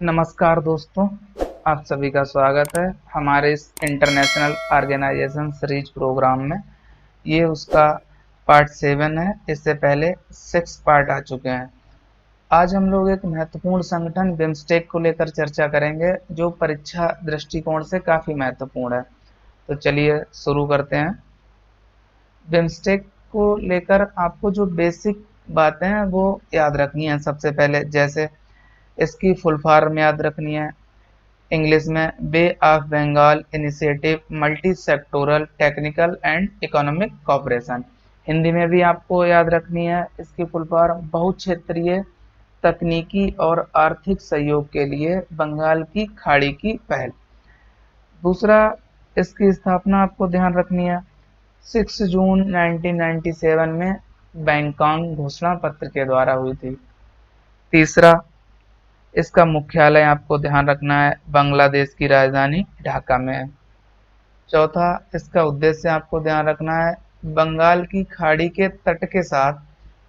नमस्कार दोस्तों, आप सभी का स्वागत है हमारे इस इंटरनेशनल ऑर्गेनाइजेशन सीरीज प्रोग्राम में। ये उसका पार्ट 7 है। इससे पहले 6 पार्ट आ चुके हैं। आज हम लोग एक महत्वपूर्ण संगठन बिम्स्टेक को लेकर चर्चा करेंगे, जो परीक्षा दृष्टिकोण से काफ़ी महत्वपूर्ण है। तो चलिए शुरू करते हैं। बिम्स्टेक को लेकर आपको जो बेसिक बातें हैं वो याद रखनी है। सबसे पहले जैसे इसकी फुल फॉर्म याद रखनी है। इंग्लिश में bay of Bengal initiative multi sectoral technical and economic cooperation. Hindi में भी आपको याद रखनी है इसकी फुल फॉर्म बहुक्षेत्रीय तकनीकी और आर्थिक सहयोग के लिए बंगाल की खाड़ी की पहल। दूसरा, इसकी स्थापना आपको ध्यान रखनी है 6 जून 1997 में बैंकॉक घोषणा पत्र के द्वारा हुई थी। तीसरा, इसका मुख्यालय आपको ध्यान रखना है बांग्लादेश की राजधानी ढाका में है। चौथा, इसका उद्देश्य आपको ध्यान रखना है बंगाल की खाड़ी के तट के साथ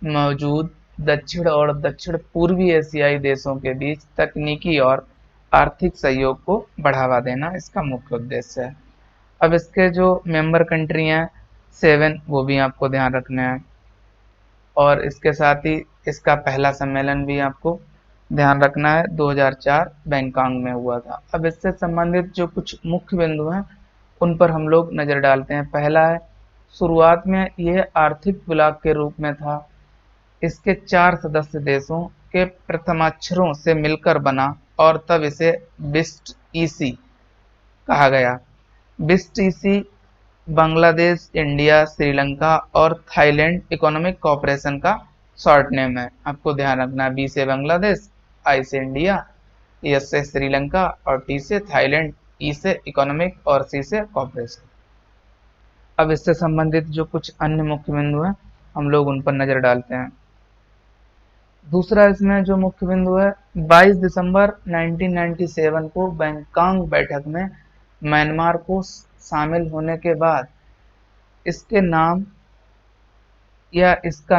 मौजूद दक्षिण और दक्षिण पूर्वी एशियाई देशों के बीच तकनीकी और आर्थिक सहयोग को बढ़ावा देना इसका मुख्य उद्देश्य है। अब इसके जो मेंबर कंट्री हैं 7, वो भी आपको ध्यान रखने हैं। और इसके साथ ही इसका पहला सम्मेलन भी आपको ध्यान रखना है 2004 बैंकॉक में हुआ था। अब इससे संबंधित जो कुछ मुख्य बिंदु हैं उन पर हम लोग नज़र डालते हैं। पहला है, शुरुआत में यह आर्थिक ब्लॉक के रूप में था। इसके 4 सदस्य देशों के प्रथमाक्षरों से मिलकर बना और तब इसे बिस्ट ईसी कहा गया। बिस्ट ईसी बांग्लादेश, इंडिया, श्रीलंका और थाईलैंड इकोनॉमिक कॉपरेशन का शॉर्ट नेम है। आपको ध्यान रखना, बी से बांग्लादेश, आई से इंडिया, एस से श्रीलंका और टी से थाईलैंड, ई से इकोनॉमिक और सी से कॉपरेशन। अब इससे संबंधित जो कुछ अन्य मुख्य बिंदु हैं हम लोग उन पर नजर डालते हैं। दूसरा, इसमें जो मुख्य बिंदु है 22 दिसंबर 1997 को बैंकॉक बैठक में म्यांमार को शामिल होने के बाद इसका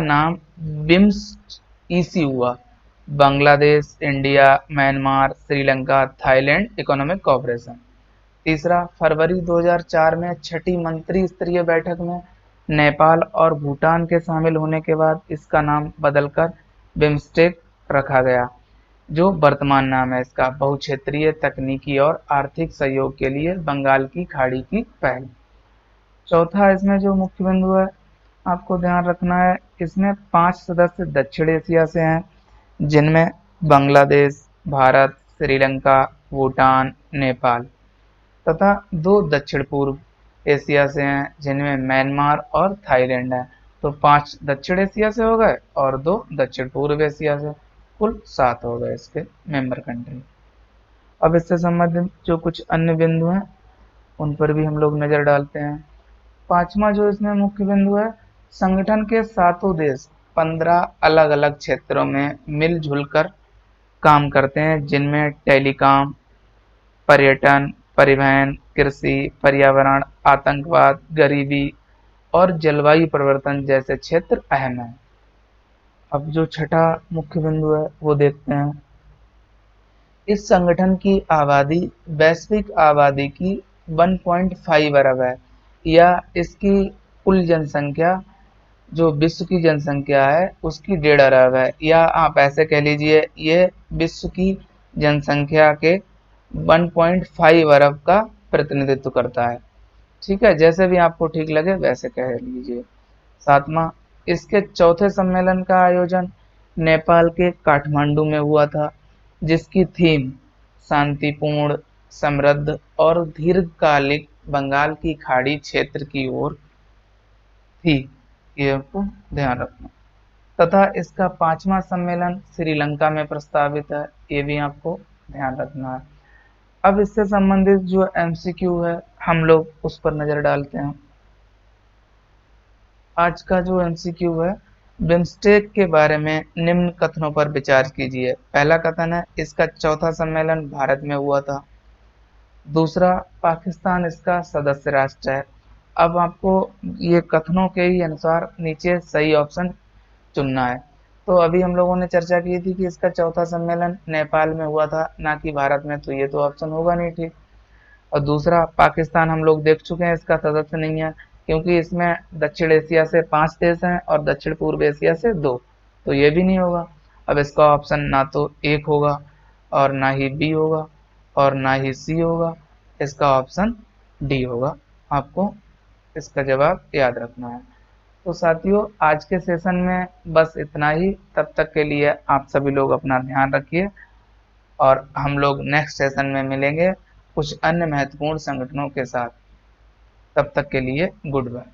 नाम बिम्स्ट ईसी हुआ। Bangladesh, India, Myanmar, Sri Lanka, Thailand economic cooperation. तीसरा, फरवरी 2004 में छठी मंत्री स्तरीय बैठक में नेपाल और भूटान के शामिल होने के बाद इसका नाम बदलकर बिम्स्टेक रखा गया, जो वर्तमान नाम है इसका बहुक्षेत्रीय तकनीकी और आर्थिक सहयोग के लिए बंगाल की खाड़ी की पहल। चौथा, इसमें जो मुख्य बिंदु है आपको ध्यान रखना है, इसमें 5 सदस्य दक्षिण एशिया से हैं, जिनमें बांग्लादेश, भारत, श्रीलंका, भूटान, नेपाल, तथा 2 दक्षिण पूर्व एशिया से हैं, जिनमें म्यांमार और थाईलैंड है। तो 5 दक्षिण एशिया से हो गए और 2 दक्षिण पूर्व एशिया से, कुल 7 हो गए इसके मेंबर कंट्री। अब इससे संबंधित जो कुछ अन्य बिंदु हैं उन पर भी हम लोग नजर डालते हैं। पांचवा जो इसमें मुख्य बिंदु है, संगठन के 7 देश 15 अलग अलग क्षेत्रों में मिलजुल कर काम करते हैं, जिनमें टेलीकॉम, पर्यटन, परिवहन, कृषि, पर्यावरण, आतंकवाद, गरीबी और जलवायु परिवर्तन जैसे क्षेत्र अहम हैं। अब जो छठा मुख्य बिंदु है वो देखते हैं। इस संगठन की आबादी वैश्विक आबादी की 1.5 अरब है, या इसकी कुल जनसंख्या जो विश्व की जनसंख्या है उसकी 1.5 अरब है, या आप ऐसे कह लीजिए ये विश्व की जनसंख्या के 1.5 अरब का प्रतिनिधित्व करता है। ठीक है, जैसे भी आपको ठीक लगे वैसे कह लीजिए। सातवां, इसके चौथे सम्मेलन का आयोजन नेपाल के काठमांडू में हुआ था, जिसकी थीम शांतिपूर्ण, समृद्ध और दीर्घकालिक बंगाल की खाड़ी क्षेत्र की ओर थी। ये आपको ध्यान रखना। तथा इसका 5वां सम्मेलन श्रीलंका में प्रस्तावित है, ये भी आपको ध्यान रखना है। अब इससे संबंधित जो एमसीक्यू है हम लोग उस पर नजर डालते हैं। आज का जो एमसीक्यू है, बिम्स्टेक के बारे में निम्न कथनों पर विचार कीजिए। पहला कथन है, इसका चौथा सम्मेलन भारत में हुआ था। दूसरा, पाकिस्तान इसका सदस्य राष्ट्र है। अब आपको ये कथनों के ही अनुसार नीचे सही ऑप्शन चुनना है। तो अभी हम लोगों ने चर्चा की थी कि इसका चौथा सम्मेलन नेपाल में हुआ था, ना कि भारत में, तो ये तो ऑप्शन होगा नहीं, ठीक। और दूसरा, पाकिस्तान हम लोग देख चुके हैं, इसका सदस्य नहीं है, क्योंकि इसमें दक्षिण एशिया से 5 देश हैं और दक्षिण पूर्व एशिया से 2, तो ये भी नहीं होगा। अब इसका ऑप्शन ना तो एक होगा और ना ही बी होगा और ना ही सी होगा, इसका ऑप्शन डी होगा। आपको इसका जवाब याद रखना है। तो साथियों, आज के सेशन में बस इतना ही। तब तक के लिए आप सभी लोग अपना ध्यान रखिए और हम लोग नेक्स्ट सेशन में मिलेंगे कुछ अन्य महत्वपूर्ण संगठनों के साथ। तब तक के लिए गुड बाय।